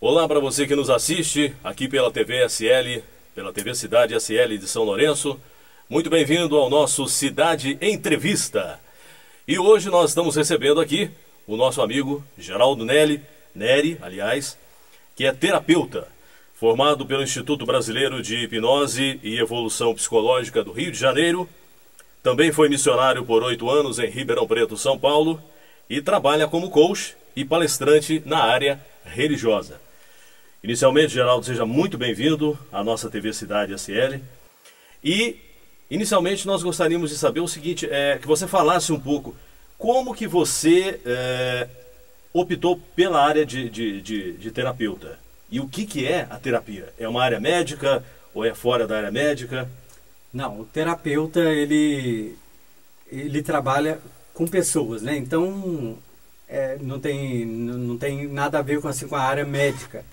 Olá para você que nos assiste aqui pela TV SL, pela TV Cidade SL de São Lourenço. Muito bem-vindo ao nosso Cidade Entrevista. E hoje nós estamos recebendo aqui o nosso amigo Geraldo Neri, que é terapeuta, formado pelo Instituto Brasileiro de Hipnose e Evolução Psicológica do Rio de Janeiro. Também foi missionário por 8 anos em Ribeirão Preto, São Paulo, e trabalha como coach e palestrante na área religiosa. Inicialmente, Geraldo, seja muito bem-vindo à nossa TV Cidade SL. E, inicialmente, nós gostaríamos de saber o seguinte, que você falasse um pouco como que você optou pela área de terapeuta. E o que é a terapia? É uma área médica ou é fora da área médica? Não, o terapeuta, ele trabalha com pessoas, né? Então, não tem nada a ver com a área médica.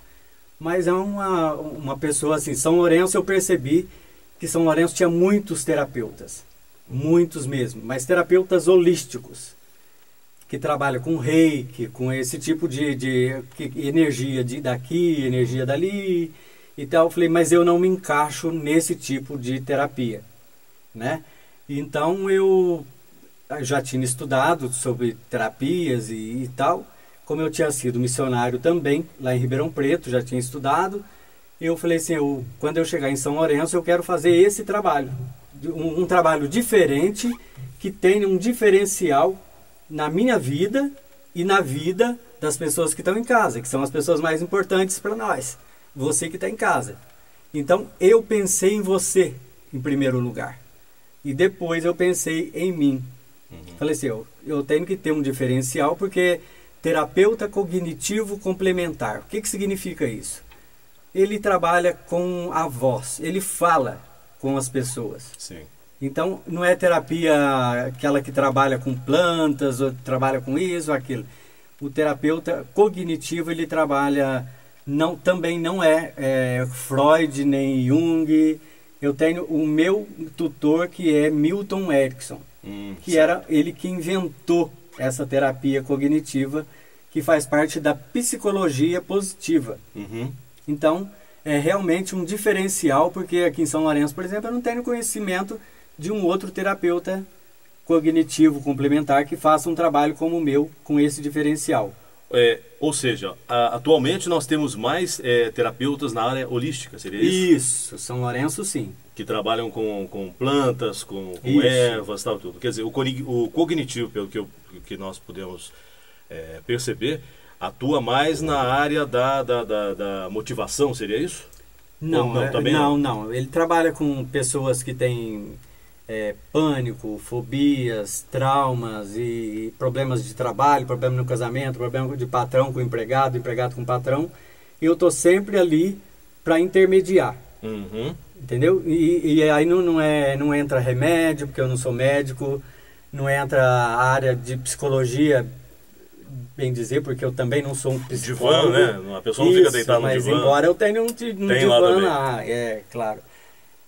Mas é uma pessoa assim, São Lourenço, eu percebi que São Lourenço tinha muitos terapeutas, muitos mesmo, mas terapeutas holísticos, que trabalham com reiki, com esse tipo de energia daqui, energia dali e tal. Eu falei, mas eu não me encaixo nesse tipo de terapia, né? Então eu já tinha estudado sobre terapias e tal. Como eu tinha sido missionário também, lá em Ribeirão Preto, já tinha estudado, eu falei assim, quando eu chegar em São Lourenço, eu quero fazer esse trabalho. Um trabalho diferente, que tenha um diferencial na minha vida e na vida das pessoas que estão em casa, que são as pessoas mais importantes para nós. Você que está em casa. Então, eu pensei em você, em primeiro lugar. E depois eu pensei em mim. Falei assim, eu tenho que ter um diferencial, porque... Terapeuta cognitivo complementar. O que significa isso? Ele trabalha com a voz, ele fala com as pessoas. Sim. Então, não é terapia aquela que trabalha com plantas, ou trabalha com isso ou aquilo. O terapeuta cognitivo, ele trabalha, também não é Freud nem Jung. Eu tenho o meu tutor, que é Milton Erickson, que era ele que inventou essa terapia cognitiva, que faz parte da psicologia positiva. Então, é realmente um diferencial, porque aqui em São Lourenço, por exemplo, eu não tenho conhecimento de um outro terapeuta cognitivo complementar que faça um trabalho como o meu, com esse diferencial. Ou seja, atualmente nós temos mais terapeutas na área holística, seria isso? Isso, São Lourenço sim. Que trabalham com plantas, com ervas, tal, tudo. Quer dizer, o cognitivo, pelo que nós podemos perceber, atua mais na área da motivação, seria isso? Não. Ele trabalha com pessoas que têm pânico, fobias, traumas e problemas de trabalho, problema no casamento, problema de patrão com empregado, empregado com patrão. E eu estou sempre ali para intermediar. Entendeu? E aí não entra remédio, porque eu não sou médico, não entra a área de psicologia, bem dizer, porque eu também não sou um psicólogo. Divã, né? A pessoa não fica deitada no divã. Mas embora eu tenha um divã lá, claro.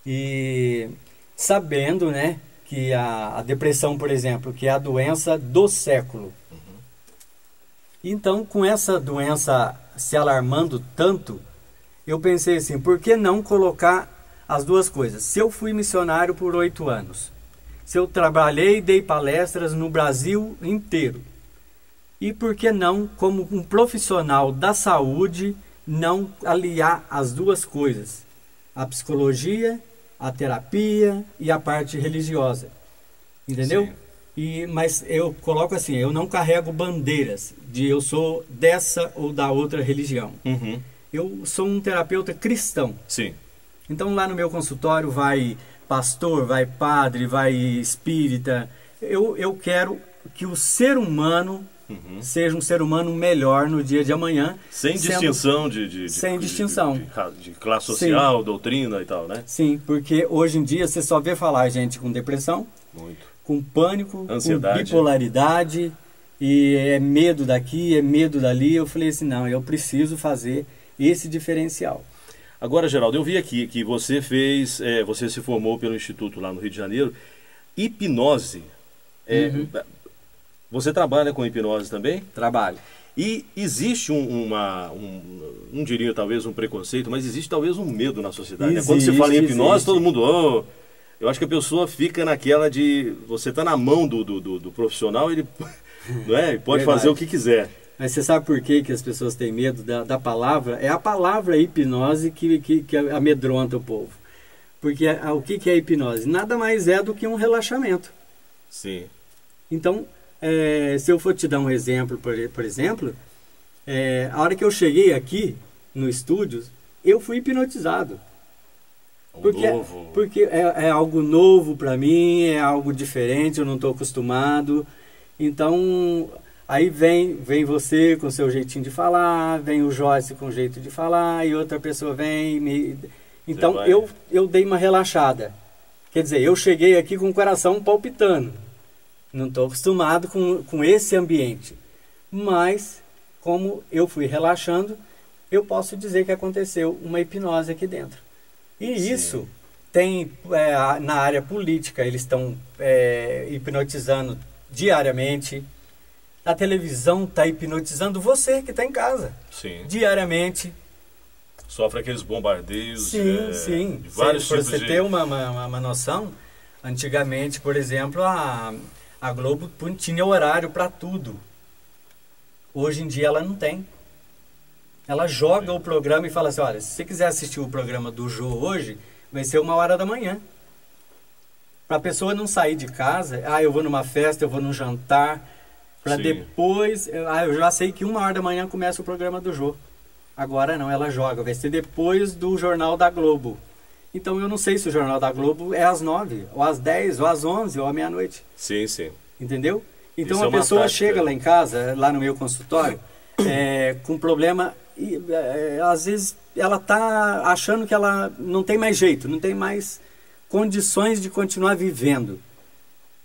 E sabendo, né, que a depressão, por exemplo, que é a doença do século. Então, com essa doença se alarmando tanto, eu pensei assim, por que não colocar as duas coisas? Se eu fui missionário por 8 anos, se eu trabalhei e dei palestras no Brasil inteiro, e por que não, como um profissional da saúde, não aliar as duas coisas? A psicologia, a terapia e a parte religiosa. Entendeu? Mas eu coloco assim, eu não carrego bandeiras de eu sou dessa ou da outra religião. Eu sou um terapeuta cristão. Sim. Então lá no meu consultório vai pastor, vai padre, vai espírita. Eu quero que o ser humano seja um ser humano melhor no dia de amanhã. Sem distinção sem distinção. De classe social, sim, doutrina e tal, né? Sim, porque hoje em dia você só vê falar gente com depressão, com pânico, ansiedade, com bipolaridade, e é medo daqui, é medo dali. Eu falei assim, não, eu preciso fazer esse diferencial. Agora, Geraldo, eu vi aqui que você você se formou pelo Instituto lá no Rio de Janeiro. Hipnose. Você trabalha com hipnose também? Trabalho. E existe não diria talvez um preconceito, mas existe talvez um medo na sociedade. Existe, né? Quando você fala em hipnose, todo mundo... eu acho que a pessoa fica naquela de... Você está na mão do profissional, ele não é? Pode fazer o que quiser. Mas você sabe por que as pessoas têm medo da palavra? É a palavra hipnose que amedronta o povo. Porque o que é hipnose? Nada mais é do que um relaxamento. Sim. Então, se eu for te dar um exemplo, por exemplo, a hora que eu cheguei aqui no estúdio, eu fui hipnotizado. Porque é algo novo para mim, é algo diferente, eu não estou acostumado. Então... Aí vem você com seu jeitinho de falar, vem o Joyce com o jeito de falar, e outra pessoa vem... Então eu dei uma relaxada. Quer dizer, eu cheguei aqui com o coração palpitando. Não estou acostumado com esse ambiente. Mas, como eu fui relaxando, eu posso dizer que aconteceu uma hipnose aqui dentro. E sim, isso tem, na área política, eles estão hipnotizando diariamente. A televisão está hipnotizando você que está em casa. Sim. Diariamente. Sofre aqueles bombardeios. Sim. De vários tipos de... Para você ter uma noção, antigamente, por exemplo, a Globo tinha horário para tudo. Hoje em dia ela não tem. Ela joga o programa e fala assim, olha, se você quiser assistir o programa do Jô hoje, vai ser 1h da manhã. Para a pessoa não sair de casa, eu vou numa festa, eu vou num jantar... Para depois... eu já sei que 1h da manhã começa o programa do Jô. Agora não, ela joga. Vai ser depois do Jornal da Globo. Então eu não sei se o Jornal da Globo é às 9, ou às 10, ou às 11, ou à meia-noite. Sim. Entendeu? Então a pessoa chega lá em casa, lá no meu consultório, com problema... E, às vezes ela está achando que ela não tem mais jeito, não tem mais condições de continuar vivendo.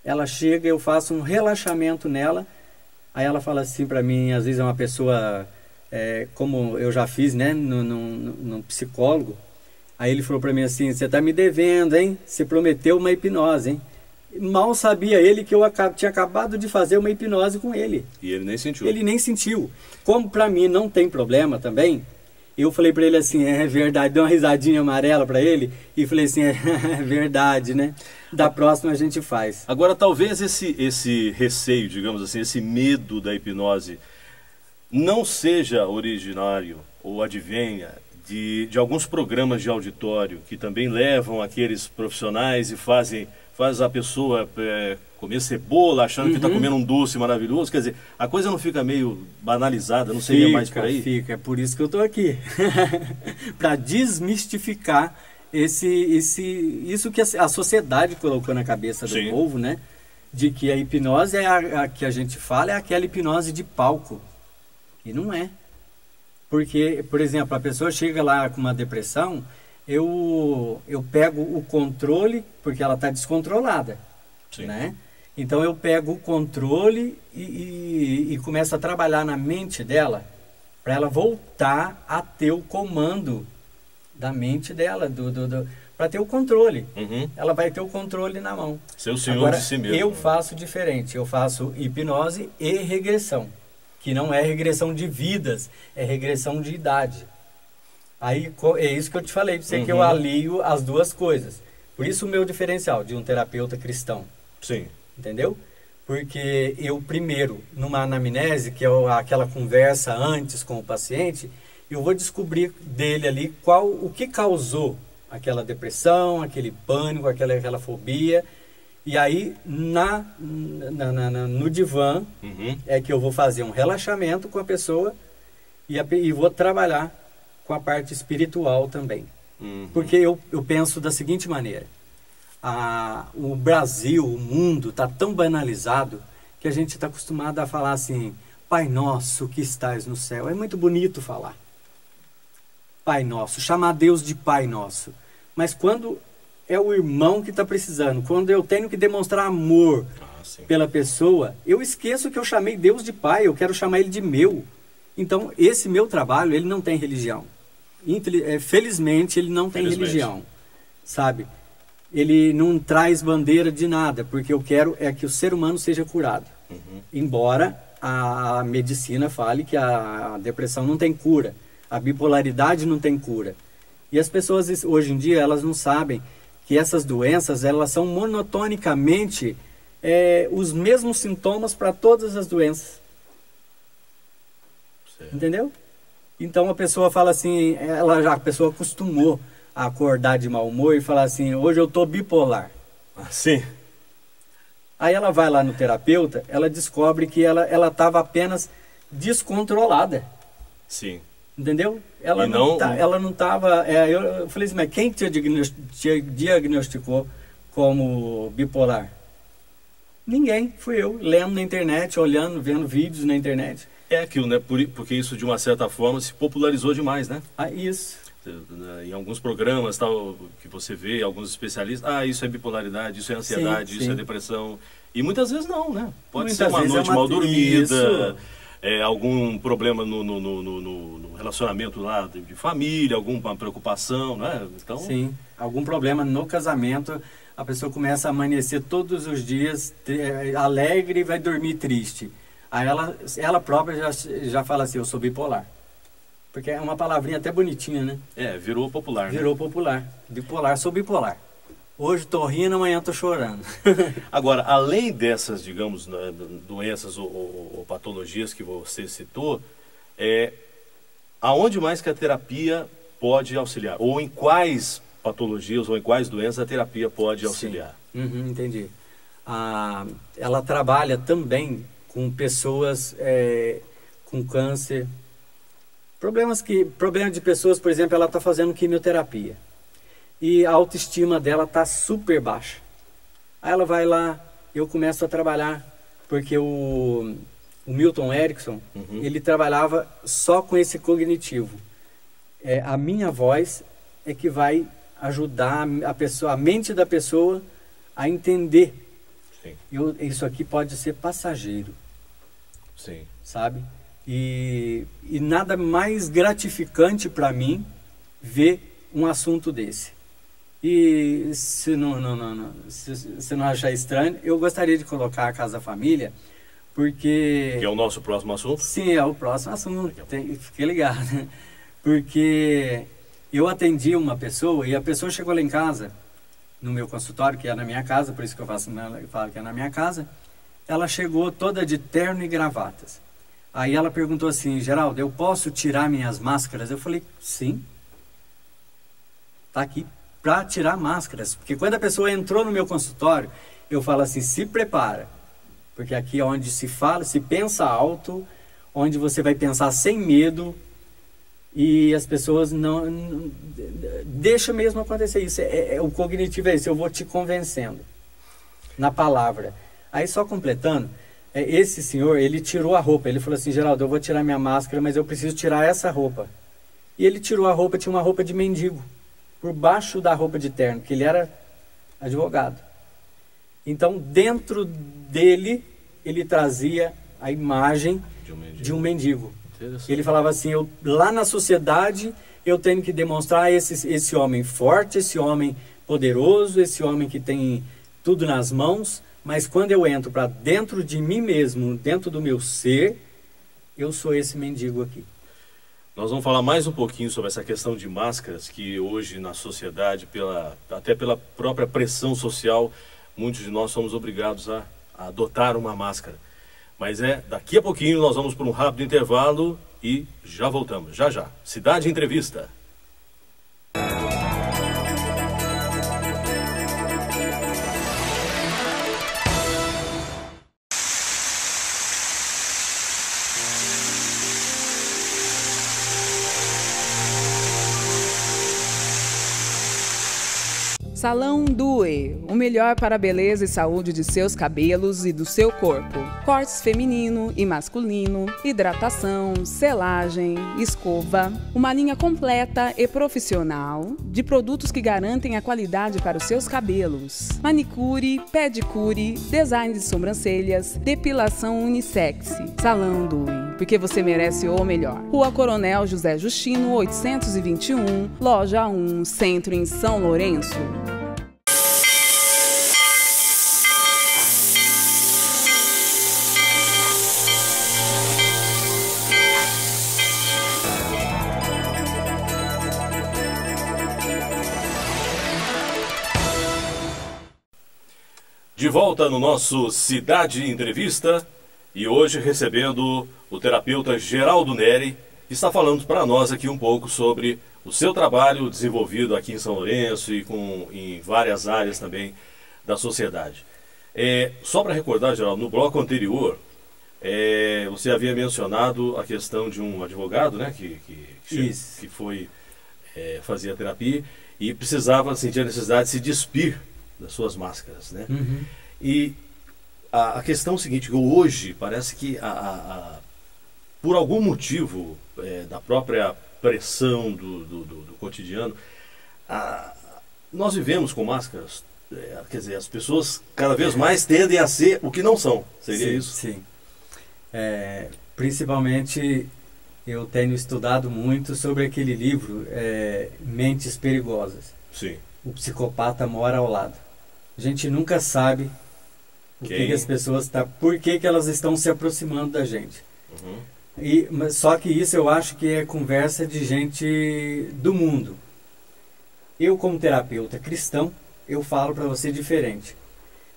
Ela chega, eu faço um relaxamento nela. Aí ela fala assim para mim, às vezes é uma pessoa, como eu já fiz, né, num psicólogo. Aí ele falou para mim assim, você está me devendo, hein? Você prometeu uma hipnose, hein? Mal sabia ele que eu tinha acabado de fazer uma hipnose com ele. E ele nem sentiu. Ele nem sentiu. Como para mim não tem problema também, eu falei para ele assim, é verdade, dei uma risadinha amarela para ele e falei assim, é verdade, né? Da próxima a gente faz. Agora, talvez esse receio, digamos assim, esse medo da hipnose não seja originário ou advenha de alguns programas de auditório que também levam aqueles profissionais e faz a pessoa comer cebola achando que está comendo um doce maravilhoso. Quer dizer, a coisa não fica meio banalizada, não seria mais por aí? Fica, é por isso que eu estou aqui. Para desmistificar isso que a sociedade colocou na cabeça do povo, né? De que a hipnose a que a gente fala é aquela hipnose de palco. E não é. Porque, por exemplo, a pessoa chega lá com uma depressão, eu pego o controle, porque ela está descontrolada, né? Então eu pego o controle e começo a trabalhar na mente dela, para ela voltar a ter o comando da mente dela, para ter o controle. Ela vai ter o controle na mão. Ser o senhor Agora, de si mesmo. Eu faço diferente, eu faço hipnose e regressão, que não é regressão de vidas, é regressão de idade. Aí é isso que eu te falei, para você que eu alio as duas coisas. Por isso o meu diferencial de um terapeuta cristão. Sim. Entendeu? Porque eu primeiro, numa anamnese, que é aquela conversa antes com o paciente, eu vou descobrir dele ali o que causou aquela depressão, aquele pânico, aquela fobia. E aí, no divã, é que eu vou fazer um relaxamento com a pessoa e vou trabalhar com a parte espiritual também. Porque eu penso da seguinte maneira. O Brasil, o mundo, está tão banalizado que a gente está acostumado a falar assim, Pai nosso que estás no céu. É muito bonito falar. Pai nosso, chamar Deus de Pai nosso. Mas quando é o irmão que está precisando, quando eu tenho que demonstrar amor pela pessoa, eu esqueço que eu chamei Deus de Pai, eu quero chamar Ele de meu. Então, esse meu trabalho, ele não tem religião. Felizmente, ele não tem religião, sabe? Ele não traz bandeira de nada, porque eu quero é que o ser humano seja curado. Embora a medicina fale que a depressão não tem cura, a bipolaridade não tem cura. E as pessoas hoje em dia, elas não sabem que essas doenças, elas são monotonicamente os mesmos sintomas para todas as doenças. Certo. Entendeu? Então a pessoa fala assim, a pessoa acostumou a acordar de mau humor e falar assim, hoje eu estou bipolar. Sim. Aí ela vai lá no terapeuta, ela descobre que ela estava apenas descontrolada. Sim. Entendeu? Ela não estava... eu falei assim, mas quem te diagnosticou como bipolar? Ninguém, fui eu, lendo na internet, olhando, vendo vídeos na internet. É aquilo, né? Porque isso, de uma certa forma, se popularizou demais, né? Isso. Em alguns programas tal, que você vê, alguns especialistas, isso é bipolaridade, isso é ansiedade, sim, isso é depressão. E muitas vezes não, né? Pode ser uma noite mal dormida, algum problema no relacionamento lá de família, alguma preocupação, né? Então... Sim, algum problema no casamento, a pessoa começa a amanhecer todos os dias alegre e vai dormir triste. Aí ela própria já fala assim, eu sou bipolar. Porque é uma palavrinha até bonitinha, né? Virou popular, Virou popular. Bipolar, sou bipolar. Hoje estou rindo, amanhã estou chorando. Agora, além dessas, digamos, doenças ou patologias que você citou, aonde mais que a terapia pode auxiliar? Ou em quais patologias ou em quais doenças a terapia pode auxiliar? Entendi. Ela trabalha também com pessoas com câncer. Problemas de pessoas, por exemplo, ela está fazendo quimioterapia. E a autoestima dela está super baixa. Aí ela vai lá, eu começo a trabalhar, porque o Milton Erickson, ele trabalhava só com esse cognitivo. A minha voz é que vai ajudar a mente da pessoa a entender. Sim. Isso aqui pode ser passageiro. Sim. Sabe? E nada mais gratificante para mim ver um assunto desse. E se não achar estranho, eu gostaria de colocar a Casa Família, porque... Que é o nosso próximo assunto? Sim, é o próximo assunto. Fiquei ligado. Porque eu atendi uma pessoa e a pessoa chegou lá em casa, no meu consultório, que é na minha casa, por isso que eu falo que é na minha casa. Ela chegou toda de terno e gravatas. Aí ela perguntou assim, Geraldo, eu posso tirar minhas máscaras? Eu falei, sim. Está aqui para tirar máscaras. Porque quando a pessoa entrou no meu consultório, eu falo assim, se prepara. Porque aqui é onde se fala, se pensa alto, onde você vai pensar sem medo. E as pessoas não deixa mesmo acontecer isso. O cognitivo é isso, eu vou te convencendo. Na palavra. Aí só completando... Esse senhor, ele tirou a roupa. Ele falou assim, Geraldo, eu vou tirar minha máscara, mas eu preciso tirar essa roupa. E ele tirou a roupa, tinha uma roupa de mendigo, por baixo da roupa de terno, que ele era advogado. Então, dentro dele, ele trazia a imagem de um mendigo. Ele falava assim, lá na sociedade, eu tenho que demonstrar esse homem forte, esse homem poderoso, esse homem que tem tudo nas mãos. Mas quando eu entro para dentro de mim mesmo, dentro do meu ser, eu sou esse mendigo aqui. Nós vamos falar mais um pouquinho sobre essa questão de máscaras, que hoje na sociedade, até pela própria pressão social, muitos de nós somos obrigados a adotar uma máscara. Mas daqui a pouquinho nós vamos para um rápido intervalo e já voltamos, já já. Cidade Entrevista. Salão Due, o melhor para a beleza e saúde de seus cabelos e do seu corpo. Cortes feminino e masculino, hidratação, selagem, escova. Uma linha completa e profissional de produtos que garantem a qualidade para os seus cabelos. Manicure, pedicure, design de sobrancelhas, depilação unissex. Salão Due, porque você merece o melhor. Rua Coronel José Justino, 821, Loja 1, Centro em São Lourenço. De volta no nosso Cidade Entrevista e hoje recebendo o terapeuta Geraldo Neri, que está falando para nós aqui um pouco sobre o seu trabalho desenvolvido aqui em São Lourenço e em várias áreas também da sociedade. Só para recordar, Geraldo, no bloco anterior, você havia mencionado a questão de um advogado, né, que foi fazer a terapia e precisava sentir a necessidade de se despir das suas máscaras, né? Uhum. E a questão é o seguinte, que hoje parece que por algum motivo da própria pressão do cotidiano, nós vivemos com máscaras, quer dizer, as pessoas cada vez mais tendem a ser o que não são, seria isso? Sim. Principalmente eu tenho estudado muito sobre aquele livro, Mentes Perigosas. Sim. O psicopata mora ao lado. A gente nunca sabe que as pessoas por que elas estão se aproximando da gente. Uhum. Mas só que isso eu acho que é conversa de gente do mundo. Eu, como terapeuta cristão, eu falo para você diferente.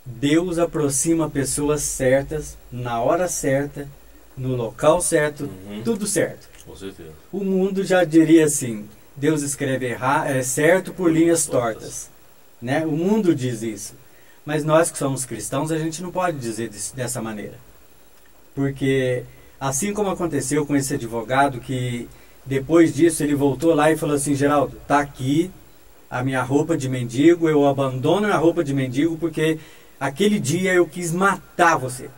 Deus aproxima pessoas certas, na hora certa, no local certo, tudo certo. Com certeza. O mundo já diria assim, Deus escreve certo por linhas tortas. Né? O mundo diz isso. Mas nós que somos cristãos, a gente não pode dizer dessa maneira. Porque assim como aconteceu com esse advogado, que depois disso ele voltou lá e falou assim, Geraldo, tá aqui a minha roupa de mendigo, eu abandono a roupa de mendigo porque aquele dia eu quis matar você.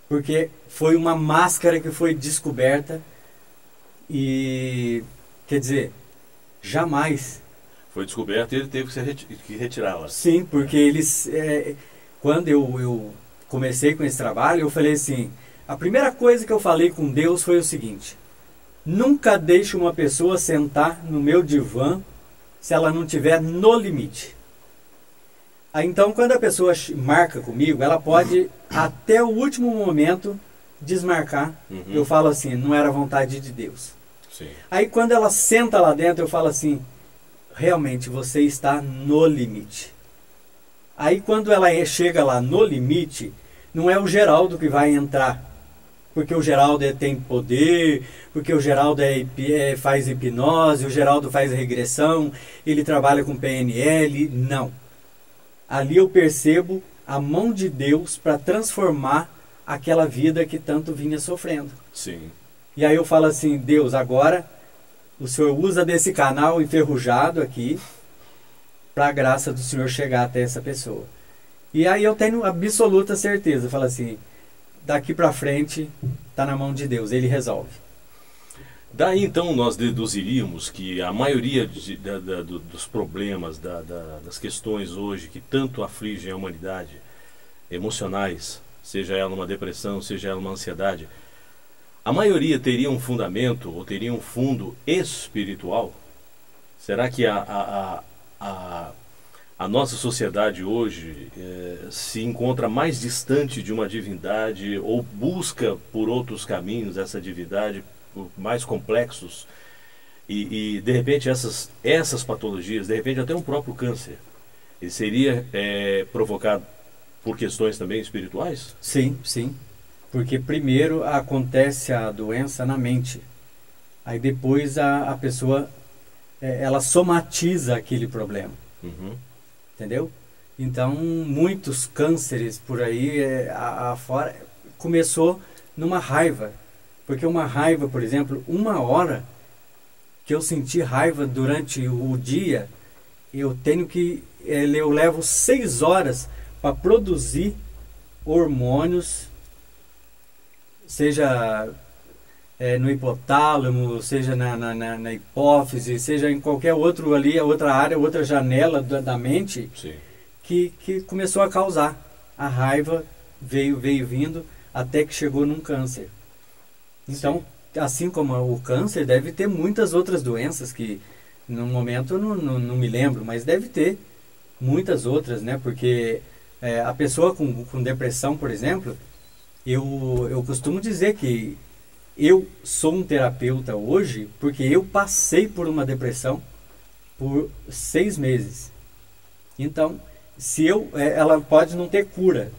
Porque foi uma máscara que foi descoberta e, quer dizer, jamais... Foi descoberto e ele teve que retirá-la. Sim, porque eles... quando eu comecei com esse trabalho, eu falei assim... A primeira coisa que eu falei com Deus foi o seguinte... Nunca deixe uma pessoa sentar no meu divã se ela não estiver no limite. Aí, então, quando a pessoa marca comigo, ela pode, até o último momento, desmarcar. Eu falo assim, não era vontade de Deus. Sim. Aí, quando ela senta lá dentro, eu falo assim... Realmente, você está no limite. Aí, quando ela chega lá no limite, não é o Geraldo que vai entrar. Porque o Geraldo tem poder, porque o Geraldo faz hipnose, o Geraldo faz regressão, ele trabalha com PNL. Não. Ali eu percebo a mão de Deus para transformar aquela vida que tanto vinha sofrendo. Sim. E aí eu falo assim, Deus, agora... O Senhor usa desse canal enferrujado aqui para a graça do Senhor chegar até essa pessoa. E aí eu tenho absoluta certeza. Falo assim, daqui para frente está na mão de Deus, Ele resolve. Daí então nós deduziríamos que a maioria dos problemas, das questões hoje que tanto afligem a humanidade, emocionais, seja ela uma depressão, seja ela uma ansiedade, a maioria teria um fundamento ou teria um fundo espiritual? Será que a nossa sociedade hoje se encontra mais distante de uma divindade ou busca por outros caminhos essa divindade mais complexos e de repente essas patologias, de repente até um próprio câncer, ele seria provocado por questões também espirituais? Sim, sim. Porque primeiro acontece a doença na mente. Aí depois a pessoa, ela somatiza aquele problema. Entendeu? Então, muitos cânceres por aí afora começou numa raiva. Porque uma raiva, por exemplo, 1 hora que eu senti raiva durante o dia, eu levo 6 horas para produzir hormônios, seja no hipotálamo, seja na hipófise, seja em qualquer outra área, outra janela da mente, Sim. que começou a causar. A raiva veio vindo até que chegou num câncer. Então, assim como o câncer, deve ter muitas outras doenças que no momento eu não me lembro, mas deve ter muitas outras, né? Porque a pessoa com depressão, por exemplo, eu costumo dizer que eu sou um terapeuta hoje porque eu passei por uma depressão por 6 meses. Então, ela pode não ter cura,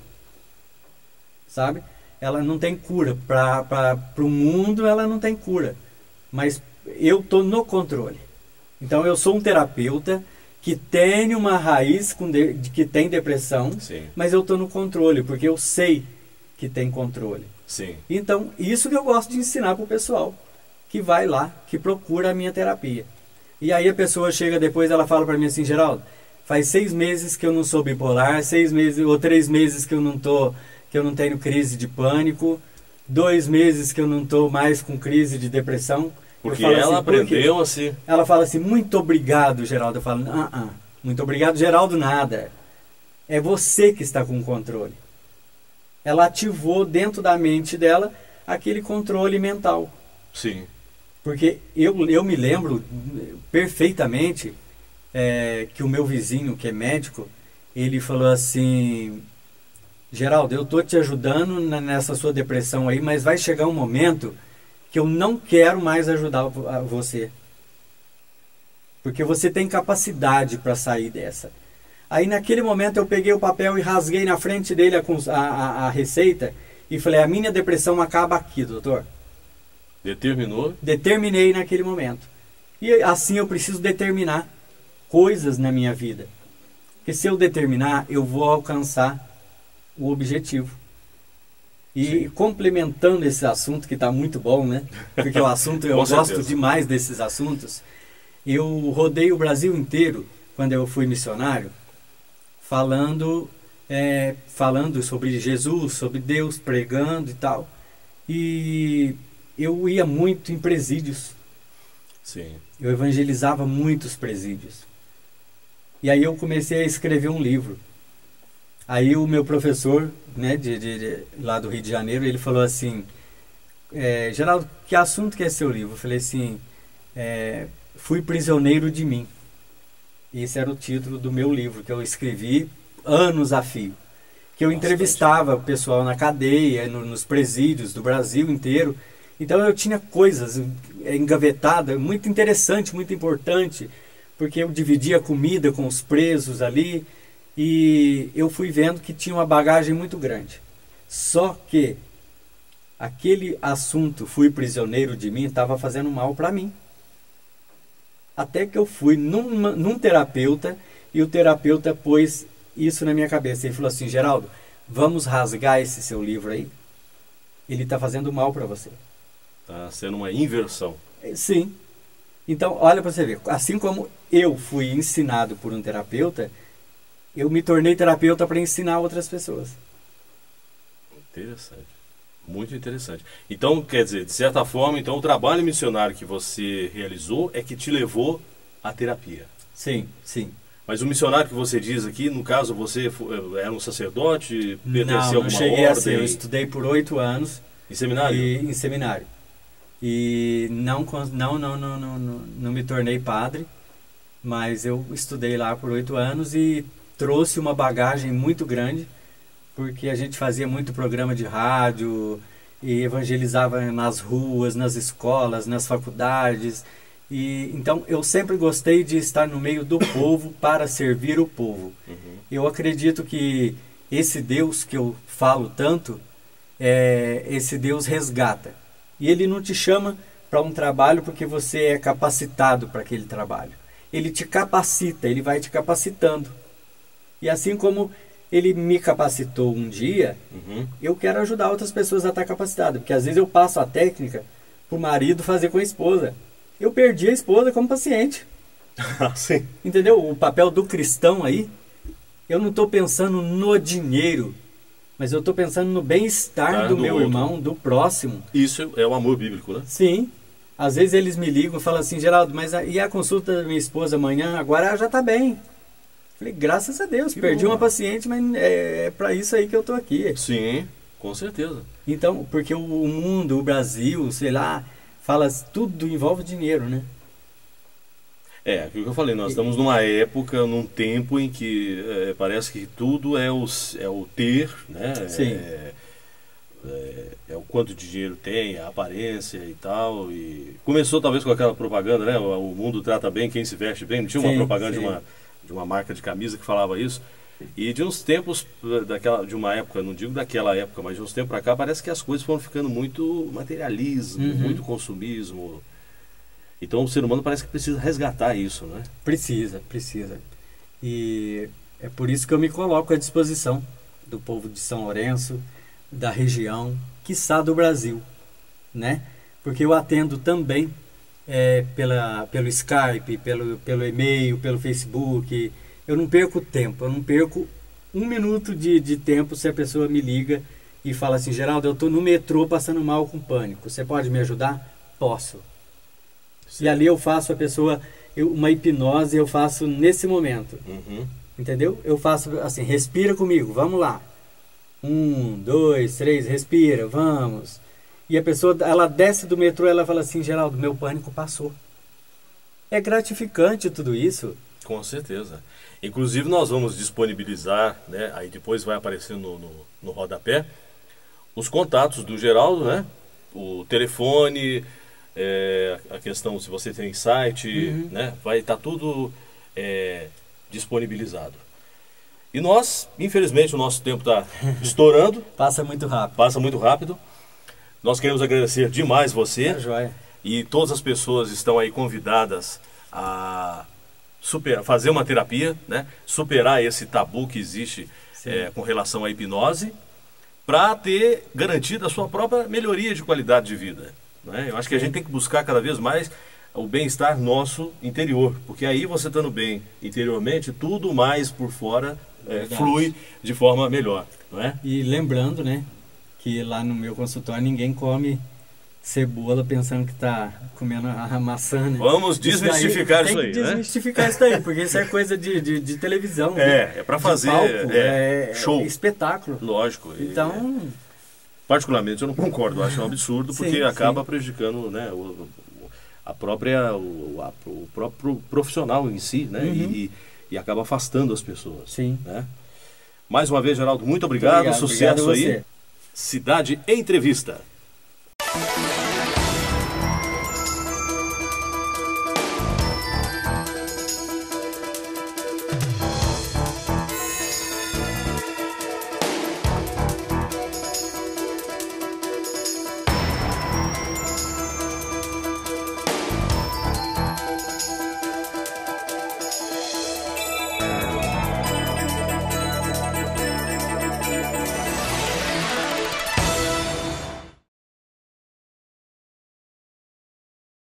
sabe? Ela não tem cura. Para o mundo, ela não tem cura. Mas eu estou no controle. Então, eu sou um terapeuta que tem uma raiz que tem depressão, Sim. mas eu estou no controle, porque eu sei que tem controle. Sim. Então, isso que eu gosto de ensinar para o pessoal que vai lá, que procura a minha terapia. E aí a pessoa chega depois, ela fala para mim assim: Geraldo, faz 6 meses que eu não sou bipolar, 6 meses ou 3 meses que eu não tenho crise de pânico, 2 meses que eu não estou mais com crise de depressão. Porque ela aprendeu assim. Ela fala assim: muito obrigado, Geraldo. Eu falo: muito obrigado, Geraldo, nada. É você que está com o controle. Ela ativou dentro da mente dela aquele controle mental. Sim. Porque eu me lembro perfeitamente que o meu vizinho, que é médico, ele falou assim: Geraldo, eu estou te ajudando nessa sua depressão aí, mas vai chegar um momento que eu não quero mais ajudar você. Porque você tem capacidade para sair dessa. Aí naquele momento eu peguei o papel e rasguei na frente dele a receita e falei: a minha depressão acaba aqui, doutor. Determinou? Determinei naquele momento. E assim eu preciso determinar coisas na minha vida. Porque se eu determinar, eu vou alcançar o objetivo. E Sim. complementando esse assunto, que está muito bom, né? Porque o assunto, eu gosto demais desses assuntos. Eu rodei o Brasil inteiro, quando eu fui missionário, falando sobre Jesus, sobre Deus, pregando e tal. E eu ia muito em presídios. Sim. Eu evangelizava muitos presídios. E aí eu comecei a escrever um livro. Aí o meu professor, né, lá do Rio de Janeiro, ele falou assim: Geraldo, que assunto que é seu livro? Eu falei assim: Fui prisioneiro de mim. Esse era o título do meu livro, que eu escrevi anos a fio. Que eu entrevistava o pessoal na cadeia, nos presídios do Brasil inteiro. Então eu tinha coisas engavetadas, muito interessante, muito importante, porque eu dividia comida com os presos ali. E eu fui vendo que tinha uma bagagem muito grande. Só que aquele assunto, fui prisioneiro de mim, estava fazendo mal para mim. Até que eu fui num terapeuta, e o terapeuta pôs isso na minha cabeça. Ele falou assim: Geraldo, vamos rasgar esse seu livro aí? Ele está fazendo mal para você. Está sendo uma inversão. Sim. Então, olha para você ver. Assim como eu fui ensinado por um terapeuta, eu me tornei terapeuta para ensinar outras pessoas. Interessante. Muito interessante. Então, quer dizer, de certa forma, então, o trabalho missionário que você realizou é que te levou à terapia. Sim, sim. Mas o missionário que você diz aqui, no caso, você era um sacerdote? Pertenceu a alguma cheguei ordem? a ser. Eu estudei por 8 anos. Em seminário? Em seminário. E não me tornei padre, mas eu estudei lá por 8 anos e trouxe uma bagagem muito grande, porque a gente fazia muito programa de rádio e evangelizava nas ruas, nas escolas, nas faculdades. E então eu sempre gostei de estar no meio do povo para servir o povo. Uhum. Eu acredito que esse Deus que eu falo tanto, esse Deus resgata. E ele não te chama para um trabalho porque você é capacitado para aquele trabalho. Ele te capacita, ele vai te capacitando. E assim como ele me capacitou um dia, eu quero ajudar outras pessoas a estar capacitadas. Porque às vezes eu passo a técnica para o marido fazer com a esposa. Eu perdi a esposa como paciente. Sim. Entendeu? O papel do cristão aí, eu não estou pensando no dinheiro, mas eu estou pensando no bem-estar do meu irmão, do próximo. Isso é o amor bíblico, né? Sim. Às vezes eles me ligam e falam assim, Geraldo, mas e a consulta da minha esposa amanhã? Agora ela já está bem. Falei, graças a Deus, perdi uma paciente, mas é para isso aí que eu estou aqui. Sim, com certeza. Então, porque o mundo, o Brasil, sei lá, fala, tudo envolve dinheiro, né? É, aquilo que eu falei, nós estamos numa época, num tempo em que parece que tudo é o ter, né? Sim. É o quanto de dinheiro tem, a aparência e tal. E começou talvez com aquela propaganda, né? O mundo trata bem quem se veste bem. Não tinha uma propaganda de uma marca de camisa que falava isso. E de uns tempos, de uma época, não digo daquela época, mas de uns tempos para cá, parece que as coisas foram ficando muito materialismo, muito consumismo. Então o ser humano parece que precisa resgatar isso, né? Precisa. E é por isso que eu me coloco à disposição do povo de São Lourenço, da região, quiçá do Brasil, né? Porque eu atendo também pelo Skype, pelo e-mail, pelo Facebook. Eu não perco tempo, eu não perco um minuto de tempo se a pessoa me liga e fala assim, Geraldo, eu estou no metrô passando mal com pânico, você pode me ajudar? Posso. Sim. E ali eu faço uma hipnose, eu faço nesse momento. Entendeu? Eu faço assim, respira comigo, vamos lá. 1, 2, 3, respira, vamos. E a pessoa, ela desce do metrô, ela fala assim, Geraldo, meu pânico passou. É gratificante tudo isso. Com certeza. Inclusive nós vamos disponibilizar, né, aí depois vai aparecer no rodapé, os contatos do Geraldo, né? O telefone, a questão se você tem site, né? Vai estar tudo disponibilizado. E nós, infelizmente, o nosso tempo está estourando. Passa muito rápido. Passa muito rápido. Nós queremos agradecer demais você. É joia. E todas as pessoas estão aí convidadas a fazer uma terapia, né? Superar esse tabu que existe com relação à hipnose, para ter garantido a sua própria melhoria de qualidade de vida, né? Eu acho que a gente tem que buscar cada vez mais o bem-estar nosso interior, porque aí você estando bem interiormente, tudo mais por fora flui de forma melhor, não é? E lembrando, né, que lá no meu consultório ninguém come cebola pensando que está comendo a maçã, né? Vamos desmistificar isso aí, né? Tem que desmistificar isso aí, porque isso é coisa de televisão. É para fazer palco, show. Espetáculo. Lógico. Então... particularmente eu não concordo, eu acho um absurdo, porque acaba prejudicando, né, o próprio profissional em si, né? E acaba afastando as pessoas. Sim. Né? Mais uma vez, Geraldo, muito obrigado. Sucesso obrigado aí. Cidade Entrevista.